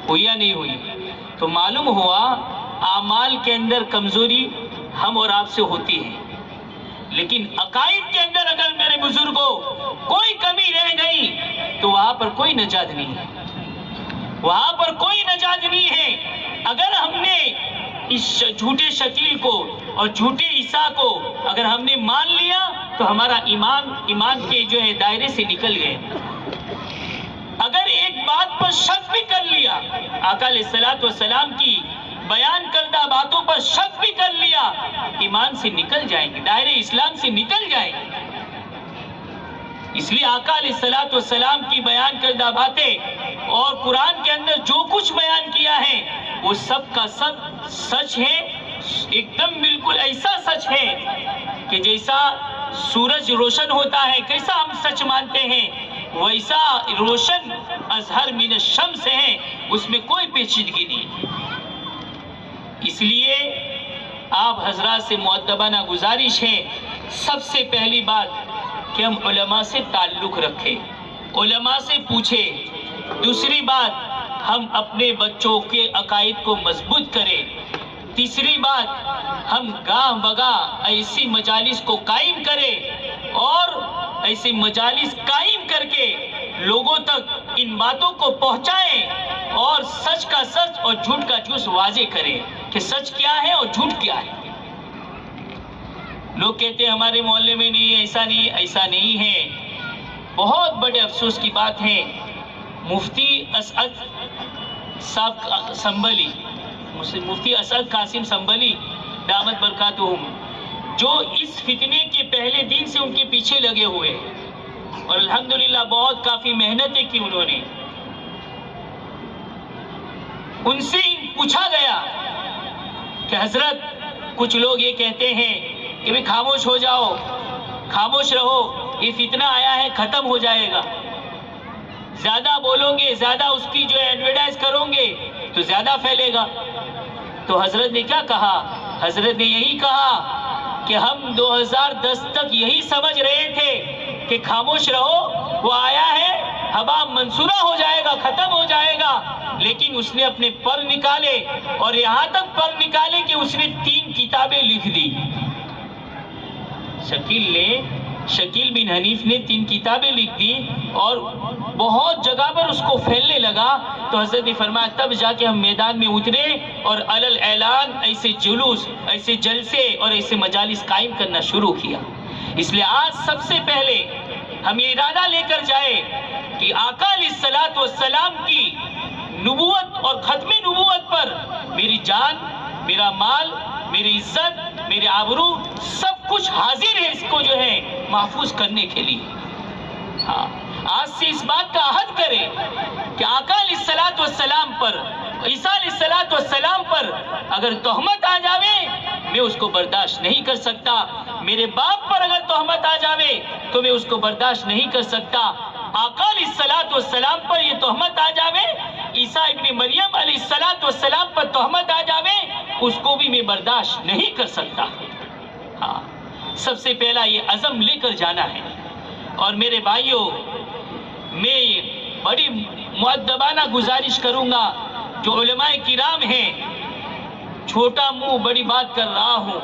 ہوئی یا نہیں ہوئی؟ تو معلوم ہوا اعمال کے اندر کمزوری ہم اور آپ سے ہوتی ہے، لیکن عقائد کے اندر اگر میرے بزرگوں کوئی کمی رہ گئی تو وہاں پر کوئی نجات نہیں ہے. وہاں پر کوئی نجات نہیں ہے. اگر ہم نے اس جھوٹے شکیل کو اور جھوٹے عیسیٰ کو اگر ہم نے مان لیا تو ہمارا ایمان کے جو ہے دائرے سے نکل گئے. اگر ایک بات پر شک بھی کر لیا، آقا علیہ الصلوۃ والسلام کی بیان کردہ باتوں پر شک بھی کر لیا، ایمان سے نکل جائیں گے، دائرے اسلام سے نکل جائیں گے. اس لیے آقا علیہ الصلوۃ والسلام کی بیان کردہ باتیں اور قرآن کے اندر جو کچھ بیان کیا ہے وہ سب کا سب سچ ہے. ایک دم بالکل ایسا سچ ہے کہ جیسا سورج روشن ہوتا ہے، کیسا ہم سچ مانتے ہیں، ویسا روشن ازہر من الشمس ہے، اس میں کوئی پیچیدگی نہیں. اس لیے آپ حضرات سے مؤدبانہ گزارش ہے، سب سے پہلی بات کہ ہم علماء سے تعلق رکھیں، علماء سے پوچھیں. دوسری بات ہم اپنے بچوں کے عقائد کو مضبوط کریں. تیسری بات ہم گاہ بگاہ ایسی مجالس کو قائم کریں اور ایسی مجالس قائم کر کے لوگوں تک ان باتوں کو پہنچائیں اور سچ کا سچ اور جھوٹ کا جھوٹ واضح کریں کہ سچ کیا ہے اور جھوٹ کیا ہے. لوگ کہتے ہیں ہمارے محلے میں نہیں ہے، ایسا نہیں ہے. ایسا نہیں ہے. بہت بڑے افسوس کی بات ہے، مفتی اسعد صاحب سنبھلی، مفتی اسعد قاسم سنبھلی دامت برکاتہم، جو اس فتنے کے پہلے دن سے ان کے پیچھے لگے ہوئے اور الحمدللہ بہت کافی محنتیں کی انہوں نے. ان سے پوچھا گیا کہ حضرت کچھ لوگ یہ کہتے ہیں کہ بھی خاموش ہو جاؤ، خاموش رہو، یہ فتنہ آیا ہے ختم ہو جائے گا. زیادہ بولو گے، زیادہ اس کی جو ایڈورٹائز کرو گے تو زیادہ پھیلے گا. تو حضرت نے کیا کہا؟ حضرت نے یہی کہا کہ ہم 2010 تک یہی سمجھ رہے تھے کہ خاموش رہو، وہ آیا ہے، ہوا منصورہ ہو جائے گا، ختم ہو جائے گا. لیکن اس نے اپنے پر نکالے اور یہاں تک پر نکالے کہ اس نے 3 کتابیں لکھ دی. شکیل نے شکیل بن حنیف نے 3 کتابیں لکھ دی اور بہت جگہ پر اس کو پھیلنے لگا، تو حضرت نے فرمایا تب جا کے ہم میدان میں اترے اور علل اعلان ایسے جلوس، ایسے جلسے اور ایسے مجالس قائم کرنا شروع کیا۔ اس لیے آج سب سے پہلے ہم یہ ارادہ لے کر جائے کہ آقا علیہ الصلوۃ والسلام کی نبوت اور ختم نبوت پر میری جان، میرا مال، میری عزت، میرے آبرو سب کچھ حاضر ہے اس کو جو ہے محفوظ کرنے کے لیے۔ ہاں، آج سے اس بات کا عہد کرے کہ آقا علیہ الصلوۃ والسلام پر، عیسیٰ علیہ الصلوۃ والسلام پر اگر تہمت آ جاوے میں اس کو برداشت نہیں کر سکتا، میرے باپ پر اگر تہمت آ جاوے تو میں اس کو برداشت نہیں کر سکتا، آقا علیہ الصلوۃ والسلام پر یہ تہمت آ جاوے، عیسیٰ ابن مریم علیہ الصلوۃ والسلام پر تہمت آ جاوے اس کو بھی میں برداشت نہیں کر سکتا۔ ہاں، سب سے پہلا یہ عزم لے کر جانا ہے۔ اور میرے بھائیوں، میں بڑی مؤدبانہ گزارش کروں گا، جو علماء کرام ہیں، چھوٹا منہ بڑی بات کر رہا ہوں،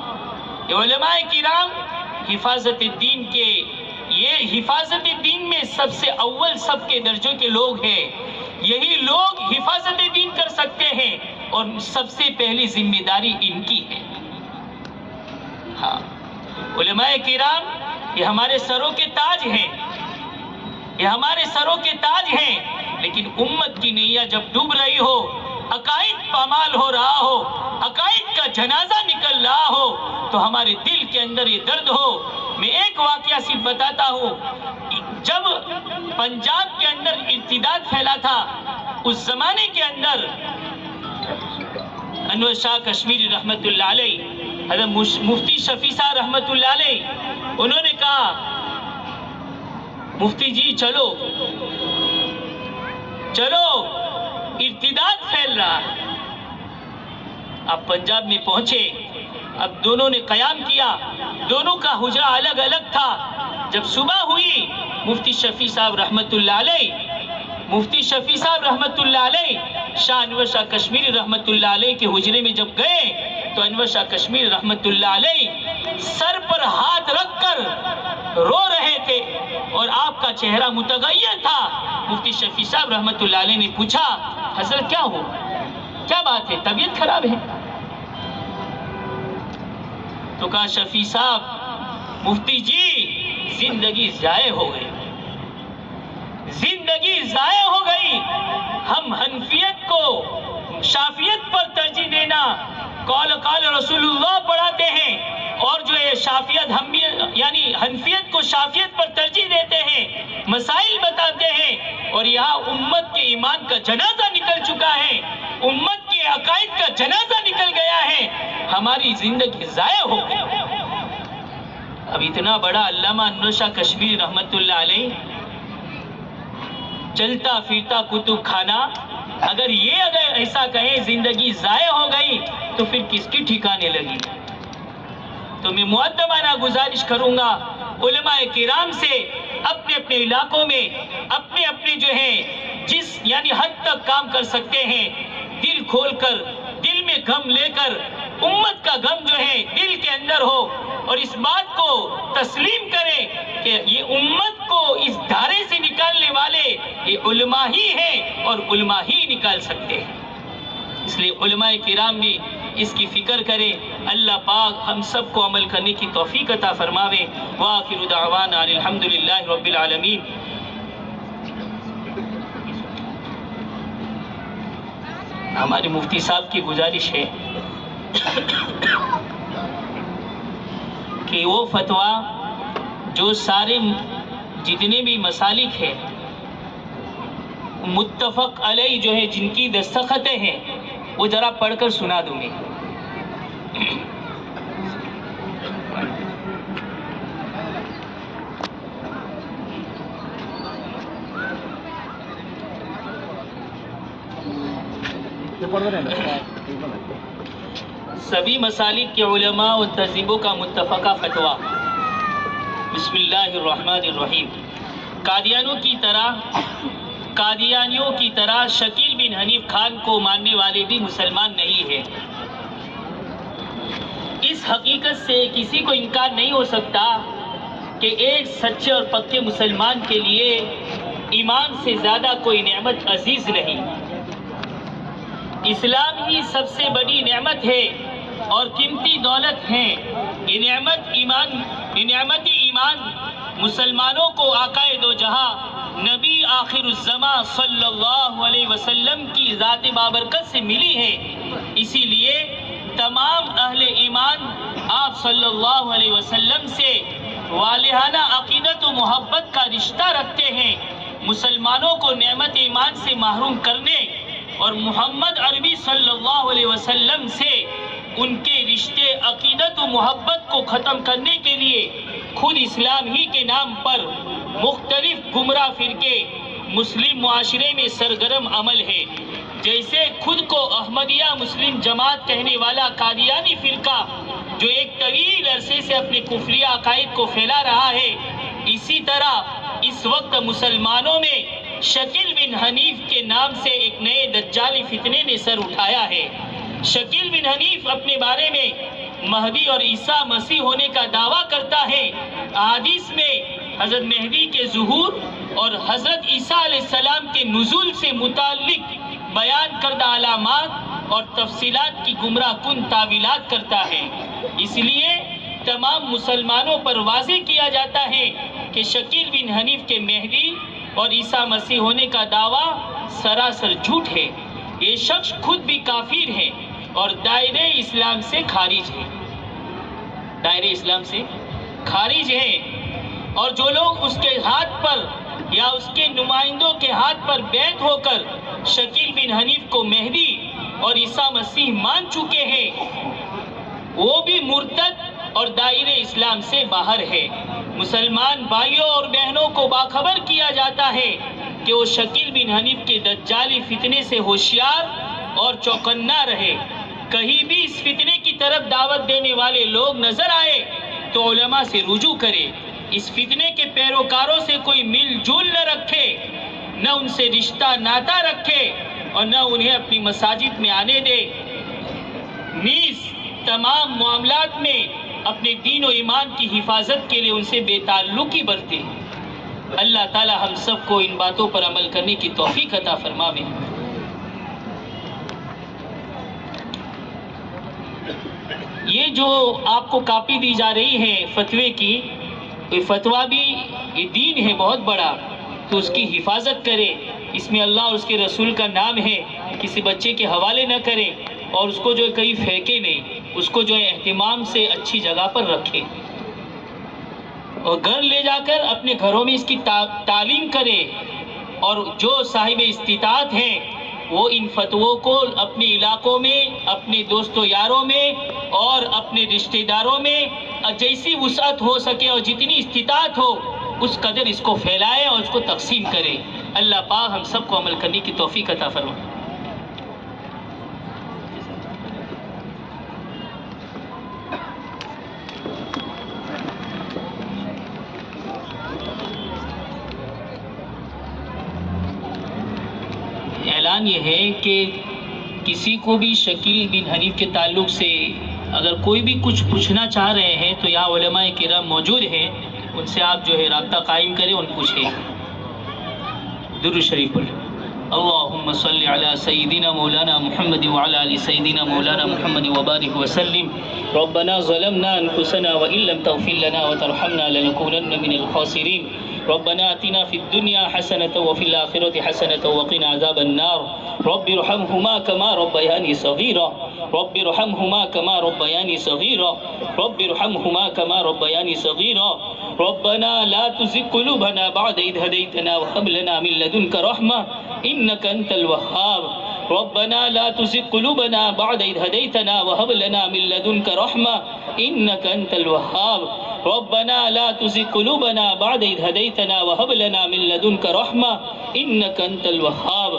یہ علماء کرام حفاظت دین کے، یہ حفاظت دین میں سب سے اول سب کے درجے کے لوگ ہیں، یہی لوگ حفاظت دین کر سکتے ہیں اور سب سے پہلی ذمہ داری ان کی ہے۔ ہاں، علماء کرام یہ ہمارے سروں کے تاج ہیں، یہ ہمارے سروں کے تاج ہیں، لیکن امت کی نیا جب ڈوب رہی ہو، عقائد پامال ہو رہا ہو، عقائد کا جنازہ نکل رہا ہو، تو ہمارے دل کے اندر یہ درد ہو۔ میں ایک واقعہ صرف بتاتا ہوں، جب پنجاب کے اندر ارتداد پھیلا تھا، اس زمانے کے اندر انور شاہ کشمیری رحمت اللہ علیہ، حضرت مفتی شفیع صاحب رحمت اللہ علیہ، انہوں نے کہا مفتی جی چلو چلو ارتداد پھیل رہا ہے۔ اب پنجاب میں پہنچے، اب دونوں نے قیام کیا، دونوں کا حجرہ الگ الگ تھا۔ جب صبح ہوئی، مفتی شفیع صاحب رحمت اللہ علیہ، مفتی شفیع صاحب رحمت اللہ علیہ شاہ انور شاہ کشمیری رحمت اللہ علیہ کے حجرے میں جب گئے تو انور شاہ کشمیری رحمت اللہ علیہ سر پر ہاتھ رکھ کر رو رہے تھے اور آپ کا چہرہ متغیر تھا۔ مفتی شفیع صاحب رحمت اللہ علیہ نے پوچھا حضرت کیا ہو، کیا بات ہے، طبیعت خراب ہے؟ تو کہا شفیع صاحب مفتی جی زندگی ضائع ہو گئی، زندگی ضائع ہو گئی، ہم حنفیت کو شافعیت پر ترجیح دینا، قال قال رسول اللہ پڑھاتے ہیں، اور جو ہے شافعیت ہم یعنی حنفیت کو شافعیت پر ترجیح دیتے ہیں، مسائل بتاتے ہیں، اور یہاں امت کے ایمان کا جنازہ نکل چکا ہے، امت کے عقائد کا جنازہ نکل گیا ہے، ہماری زندگی ضائع ہو گئی۔ اب اتنا بڑا علامہ انور شاہ کشمیری رحمت اللہ علیہ، چلتا پھرتا کتب خانہ، اگر ایسا کہیں زندگی ضائع ہو گئی تو پھر کس کی ٹھکانے لگی؟ تو میں مؤدبانہ گزارش کروں گا علماء کرام سے، اپنے اپنے علاقوں میں اپنے اپنے جو ہیں جس یعنی حد تک کام کر سکتے ہیں، دل کھول کر، دل میں غم لے کر، امت کا غم جو ہے دل کے اندر ہو، اور اس بات کو تسلیم کرے کہ یہ امت کو اس دھارے سے نکالنے والے یہ علماء ہی ہیں اور علماء ہی نکال سکتے ہیں۔ اس لیے علماء کرام بھی اس کی فکر کرے، اللہ پاک ہم سب کو عمل کرنے کی توفیق عطا فرماوے۔ وآخر دعوانا الحمدللہ رب العالمین۔ ہمارے مفتی صاحب کی گزارش ہے کہ وہ فتویٰ جو سارے جتنے بھی مسالک ہیں متفق علیہ جو ہے جن کی دستخطیں ہیں وہ ذرا پڑھ کر سنا دوں گی۔ سبھی مسالک کے علماء و تہذیبوں کا متفقہ فتویٰ۔ بسم اللہ الرحمن الرحیم۔ قادیانیوں کی طرح شکیل بن حنیف خان کو ماننے والے بھی مسلمان نہیں ہیں۔ اس حقیقت سے کسی کو انکار نہیں ہو سکتا کہ ایک سچے اور پکے مسلمان کے لیے ایمان سے زیادہ کوئی نعمت عزیز نہیں۔ اسلام ہی سب سے بڑی نعمت ہے اور قیمتی دولت ہے۔ یہ نعمت ایمان مسلمانوں کو آقا دو جہاں نبی آخر الزماں صلی اللہ علیہ وسلم کی ذات بابرکت سے ملی ہے۔ اسی لیے تمام اہل ایمان آپ صلی اللہ علیہ وسلم سے والہانہ عقیدت و محبت کا رشتہ رکھتے ہیں۔ مسلمانوں کو نعمت ایمان سے محروم کرنے اور محمد عربی صلی اللہ علیہ وسلم سے ان کے رشتے عقیدت و محبت کو ختم کرنے کے لیے خود اسلام ہی کے نام پر مختلف گمراہ فرقے مسلم معاشرے میں سرگرم عمل ہے۔ جیسے خود کو احمدیہ مسلم جماعت کہنے والا قادیانی فرقہ جو ایک طویل عرصے سے اپنے کفریہ عقائد کو پھیلا رہا ہے، اسی طرح اس وقت مسلمانوں میں شکیل بن حنیف کے نام سے ایک نئے دجالی فتنے نے سر اٹھایا ہے۔ شکیل بن حنیف اپنے بارے میں مہدی اور عیسیٰ مسیح ہونے کا دعویٰ کرتا ہے۔ احادیث میں حضرت مہدی کے ظہور اور حضرت عیسیٰ علیہ السلام کے نزول سے متعلق بیان کردہ علامات اور تفصیلات کی گمراہ کن تعویلات کرتا ہے۔ اس لیے تمام مسلمانوں پر واضح کیا جاتا ہے کہ شکیل بن حنیف کے مہدی اور عیسیٰ مسیح ہونے کا دعویٰ سراسر جھوٹ ہے۔ یہ شخص خود بھی کافر ہے اور دائرہ اسلام سے خارج ہے۔ دائرہ اسلام سے خارج ہے، اور جو لوگ اس کے ہاتھ پر یا اس کے نمائندوں کے ہاتھ پر بیعت ہو کر شکیل بن حنیف کو مہدی اور عیسیٰ مسیح مان چکے ہیں، وہ بھی مرتد اور دائرہ اسلام سے باہر ہے۔ مسلمان بھائیوں اور بہنوں کو باخبر کیا جاتا ہے کہ وہ شکیل بن حنیف کے دجالی فتنے سے ہوشیار اور چوکنا رہے۔ کہیں بھی اس فتنے کی طرف دعوت دینے والے لوگ نظر آئے تو علماء سے رجوع کرے۔ اس فتنے کے پیروکاروں سے کوئی مل جول نہ رکھے، نہ ان سے رشتہ ناتا رکھے اور نہ انہیں اپنی مساجد میں آنے دے، نیز تمام معاملات میں اپنے دین و ایمان کی حفاظت کے لیے ان سے بے تعلقی برتے۔ اللہ تعالی ہم سب کو ان باتوں پر عمل کرنے کی توفیق عطا فرمائے۔ یہ جو آپ کو کاپی دی جا رہی ہے فتوے کی، یہ فتویٰ بھی یہ دین ہے بہت بڑا، تو اس کی حفاظت کرے۔ اس میں اللہ اور اس کے رسول کا نام ہے، کسی بچے کے حوالے نہ کرے اور اس کو جو ہے کہیں پھینکے نہیں، اس کو جو ہے اہتمام سے اچھی جگہ پر رکھے اور گھر لے جا کر اپنے گھروں میں اس کی تعلیم کرے، اور جو صاحب استطاعت ہیں وہ ان فتووں کو اپنے علاقوں میں، اپنے دوست و یاروں میں اور اپنے رشتہ داروں میں جیسی وسعت ہو سکے اور جتنی استطاعت ہو اس قدر اس کو پھیلائے اور اس کو تقسیم کرے۔ اللہ پاک ہم سب کو عمل کرنے کی توفیق عطا فرمائے۔ اعلان یہ ہے کہ کسی کو بھی شکیل بن حنیف کے تعلق سے اگر کوئی بھی کچھ پوچھنا چاہ رہے ہیں تو یہاں علماء کرام موجود ہیں، ان سے آپ جو ہے رابطہ قائم کریں، ان پوچھیں۔ درود شریف پڑھیں۔ اللہم صلی علی سیدنا مولانا محمد وعلی آل سیدنا مولانا محمد وبارک وسلم۔ ربنا ظلمنا انفسنا وان لم تغفر لنا وترحمنا لنكونن من الخاسرین۔ ربنا آتنا في الدنيا حسنة وفي الآخرة حسنة وقنا عذاب النار۔ رب ارحمهما كما ربياني صغيرا، رب ارحمهما كما ربياني صغيرا، رب ارحمهما كما ربياني صغيرا۔ ربنا لا تزغ قلوبنا بعد إذ هديتنا وهب لنا من لدنك رحمة إنك أنت الوهاب۔ ربنا لا تزغ قلوبنا بعد إذ هديتنا وهب لنا من لدنك رحمة إنك أنت الوهاب۔ ربنا لا تزغ قلوبنا بعد إذ هديتنا وهب لنا من لدنك رحمة إنك أنت الوهاب۔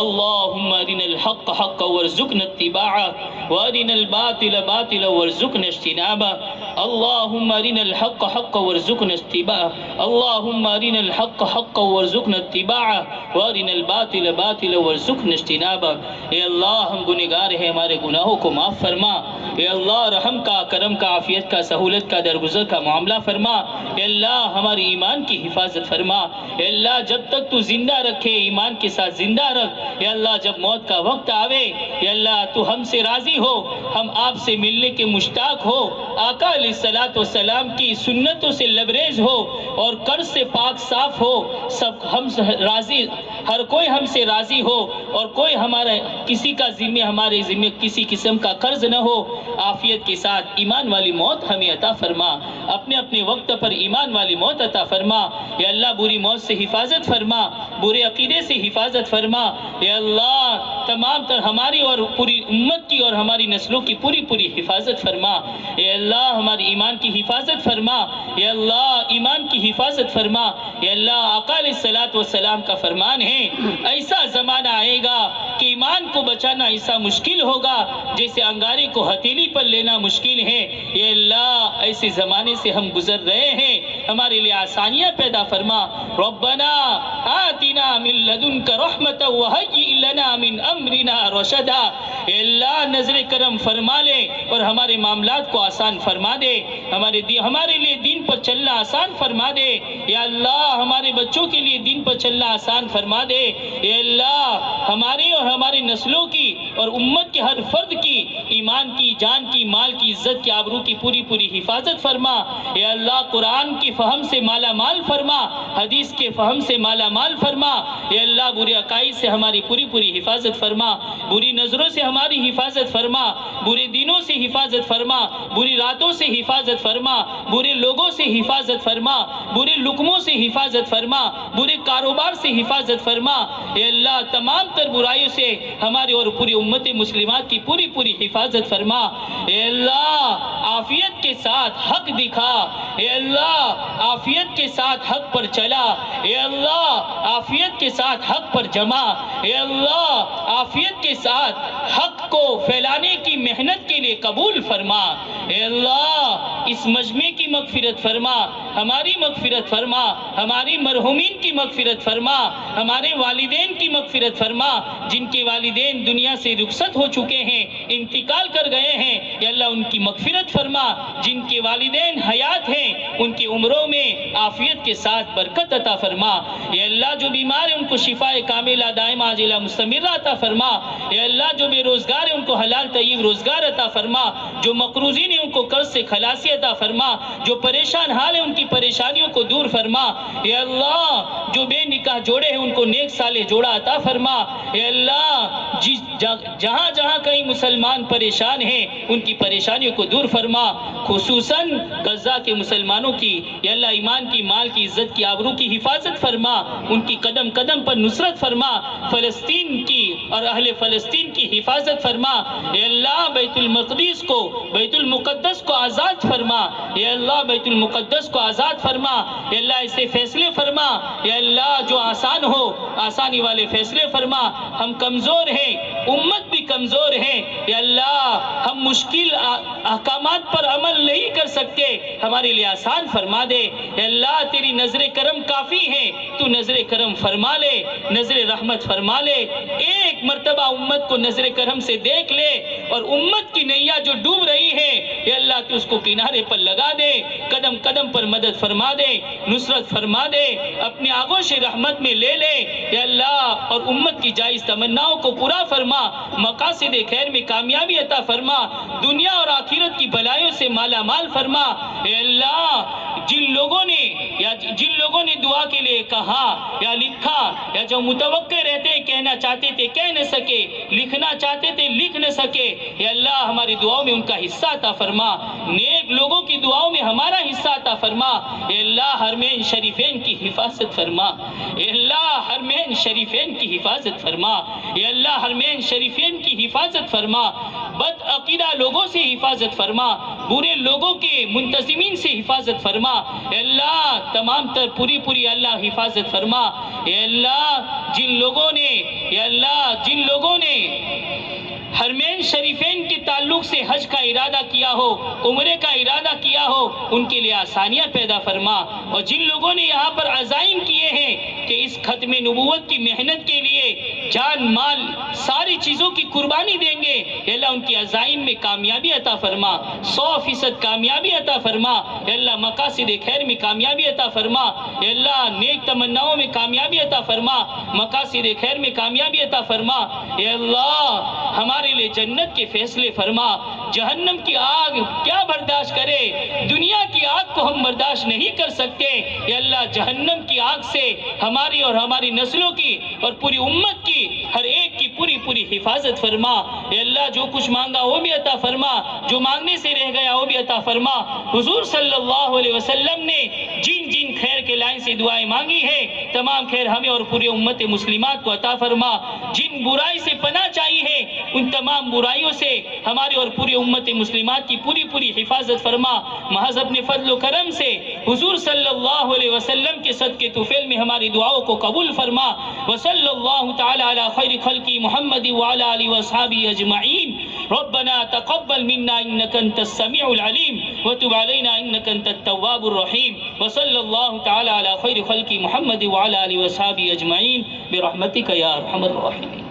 اللهم أرنا الحق حقا وارزقنا اتباعه وأرنا الباطل باطلا وارزقنا اجتنابه۔ اللهم أرنا الحق حقا وارزقنا اتباعه اللهم أرنا الحق حقا وارزقنا اتباعه وارنا الباطل باطلا وارزقنا اجتنابه۔ اے اللہ ہم گنہگار ہیں، ہمارے گناہوں کو معاف فرما۔ اے اللہ رحم کا، کرم کا، عافیت کا، سہولت کا، درگزر کا معاملہ فرما۔ اے اللہ ہماری ایمان کی حفاظت فرما۔ اے اللہ جب تک تو زندہ رکھے ایمان کے ساتھ زندہ رکھ۔ اے اللہ جب موت کا وقت آوے، اے اللہ تو ہم سے راضی ہو، ہم آپ سے ملنے کے مشتاق ہو، آقا علیہ الصلوۃ والسلام کی سنتوں سے لبریز ہو اور قرض سے پاک صاف ہو، سب ہم سے راضی، ہر کوئی ہم سے راضی ہو اور کوئی ہمارا کسی کا ذمہ، ہمارے ذمہ کسی قسم کا قرض نہ ہو۔ عافیت کے ساتھ ایمان والی موت ہمیں عطا فرما، اپنے اپنے وقت پر ایمان والی موت عطا فرما۔ یا اللہ بری موت سے حفاظت فرما، برے عقیدے سے حفاظت فرما۔ یا اللہ تمام تر ہماری اور پوری امت کی اور ہماری نسلوں کی پوری حفاظت فرما۔ اے اللہ ہماری ایمان کی حفاظت فرما۔ اے اللہ ایمان کی حفاظت فرما۔ اے اللہ آقا علیہ الصلوۃ والسلام کا فرمان ہے، ایسا زمانہ آئے گا کہ ایمان کو بچانا ایسا مشکل ہوگا جیسے انگارے کو ہتھیلی پر لینا مشکل ہے۔ اے اللہ ایسے زمانے سے ہم گزر رہے ہیں، ہمارے لیے آسانیاں پیدا فرما۔ ربنا آتنا من لدنک رحمتا وہیئ لنا من امرنا رشدا۔ اے اللہ نظر کرم فرما لے اور ہمارے معاملات کو آسان فرما دے، ہمارے لیے دین پر چلنا آسان فرما دے۔ یا اللہ ہمارے بچوں کے لیے دین پر چلنا آسان فرما دے۔ اے اللہ ہمارے اور ہماری نسلوں کی اور امت کے ہر فرد کی ایمان کی، جان کی، مال کی، عزت کی، آبرو کی پوری حفاظت فرما۔ اے اللہ قرآن کے فہم سے مالا مال فرما، حدیث کے فہم سے مالا مال فرما۔ اے اللہ برے عقائد سے ہماری پوری حفاظت فرما، بری نظروں سے ہماری حفاظت فرما، برے دینوں سے حفاظت فرما، بری راتوں سے حفاظت فرما، برے لوگوں سے حفاظت فرما، برے لقموں سے حفاظت فرما، برے کاروبار سے حفاظت فرما۔ اے اللہ تمام تر برائیوں سے ہماری اور پوری امت مسلمات کی پوری حفاظت فرما۔ اے اللہ عافیت کے ساتھ حق دکھا، اے اللہ عافیت کے ساتھ حق پر چلا، اے اللہ عافیت کے ساتھ حق پر جمع، اے اللہ عافیت کے ساتھ حق کو پھیلانے کی محنت کے لیے قبول فرما۔ اے اللہ اس مجمع کی مغفرت فرما، ہماری مغفرت فرما، ہماری مرحومین کی مغفرت فرما، ہمارے والدین کی مغفرت فرما، جن کے والدین دنیا سے رخصت ہو چکے ہیں، انتقال کر گئے ہیں، یا اللہ ان کی مغفرت فرما۔ جن کے والدین حیات ہیں ان کی عمروں میں عافیت کے ساتھ برکت عطا فرما۔ یا اللہ جو بیمار ہیں ان کو شفاء کاملہ دائمہ عاجلہ مستمرہ عطا فرما۔ یا اللہ جو بے روزگار ہیں ان کو حلال طیب روزگار عطا فرما، جو مقروضین ہیں ان کو قرض سے خلاصی عطا فرما، جو پریشان حال ہیں ان کی پریشانیوں کو دور فرما۔ یا اللہ جو بے نکاح جوڑے ہیں ان کو نیک صالح جوڑا عطا فرما۔ اے اللہ جہاں جہاں کہیں مسلمان پریشان ہیں ان کی پریشانیوں کو دور فرما، خصوصاً غزہ کے مسلمانوں کی یا اللہ ایمان کی، مال کی، عزت کی، آبرو کی حفاظت فرما، ان کی قدم قدم پر نصرت فرما، فلسطین کی اور اہل فلسطین کی حفاظت فرما۔ اے اللہ بیت المقدس کو، بیت المقدس کو آزاد فرما، اے اللہ بیت المقدس کو آزاد فرما۔ اے اللہ ایسے فیصلے فرما، اے اللہ جو آسان ہو آسانی والے فیصلے فرما۔ ہم کمزور ہیں، امت بھی کمزور ہے، اے اللہ ہم مشکل احکامات پر عمل نہیں کر سکتے، ہمارے لیے آسان فرما دے۔ اے اللہ تیری نظر کرم کافی ہے، تو نظر کرم فرما لے، نظر رحمت فرما لے۔ ایک مرتبہ امت کو نظر کرم سے دیکھ لے اور امت کی نیا جو ڈوب رہی ہے اے اللہ تو اس کو کنارے پر لگا دے، قدم قدم پر مدد فرما دے، نصرت فرما دے، اپنے آغوش رحمت میں لے لے اے اللہ، اور امت کی جائز تمناؤں کو پورا فرما، مقاصد خیر میں کامیابی عطا فرما، دنیا اور آخرت کی بلائیوں سے مالا مال فرما۔ اے اللہ جن لوگوں نے دعا کے لیے کہا یا لکھا یا جو متوقع رہتے کہنا چاہتے تھے کہہ نہ سکے، لکھنا چاہتے تھے لکھ نہ سکے، اے اللہ ہماری دعاؤں میں ان کا حصہ عطا فرما، نیک لوگوں کی دعاؤں میں ہمارا حصہ عطا فرما۔ اے اللہ حرمین شریفین کی حفاظت فرما، اے اللہ حرمین شریفین کی حفاظت فرما، اے اللہ حرمین شریفین کی حفاظت فرما، بد عقیدہ لوگوں سے حفاظت فرما، برے لوگوں کے منتظمین سے حفاظت فرما، اے اللہ تمام تر پوری اللہ حفاظت فرما۔ اے اللہ جن لوگوں نے حرمین شریفین کی تعلیم تعلق سے حج کا ارادہ کیا ہو، عمرے کا ارادہ کیا ہو، ان کے لیے آسانیاں پیدا فرما، اور جن لوگوں نے یہاں پر عزائم کیے ہیں کہ اس ختم نبوت کی محنت کے لیے جان مال ساری چیزوں کی قربانی دیں گے، اے اللہ ان کی عزائم میں کامیابی عطا فرما، 100% کامیابی عطا فرما، اے اللہ مقاصد خیر میں کامیابی عطا فرما، اے اللہ نیک تمناؤں میں کامیابی عطا فرما، مقاصد خیر میں کامیابی عطا فرما، اے اللہ ہمارے لیے جنت کے فیصلے فرما، جہنم کی آگ کیا برداشت کرے، دنیا کی آگ کو ہم برداشت نہیں کر سکتے، اے اللہ جہنم کی آگ سے ہماری اور ہماری نسلوں کی اور پوری امت کی ہر ایک کی پوری حفاظت فرما، اے اللہ جو کچھ مانگا وہ بھی عطا فرما، جو مانگنے سے رہ گیا وہ بھی عطا فرما۔ حضور صلی اللہ علیہ وسلم نے جن خیر کے لائن سے دعائیں مانگی ہے، تمام خیر ہمیں اور پوری امت مسلمات کو عطا فرما، جن برائی سے پناہ چاہیے ہے ان تمام برائیوں سے ہماری اور پوری امت مسلمات کی پوری حفاظت فرما، محض اپنے فضل و کرم سے حضور صلی اللہ علیہ وسلم کے صدقے طفیل میں ہماری دعاؤں کو قبول فرما، وصلی اللہ تعالی علی خیر خلقی محمد وعلی آلہ واصحابہ اجمعین۔ ربنا تقبل منا انك انت السميع العليم وتب علينا انك انت التواب الرحيم، وصلى الله تعالى على خير خلق محمد وعلى آله وصحبه اجمعين برحمتك يا ارحم الراحمين۔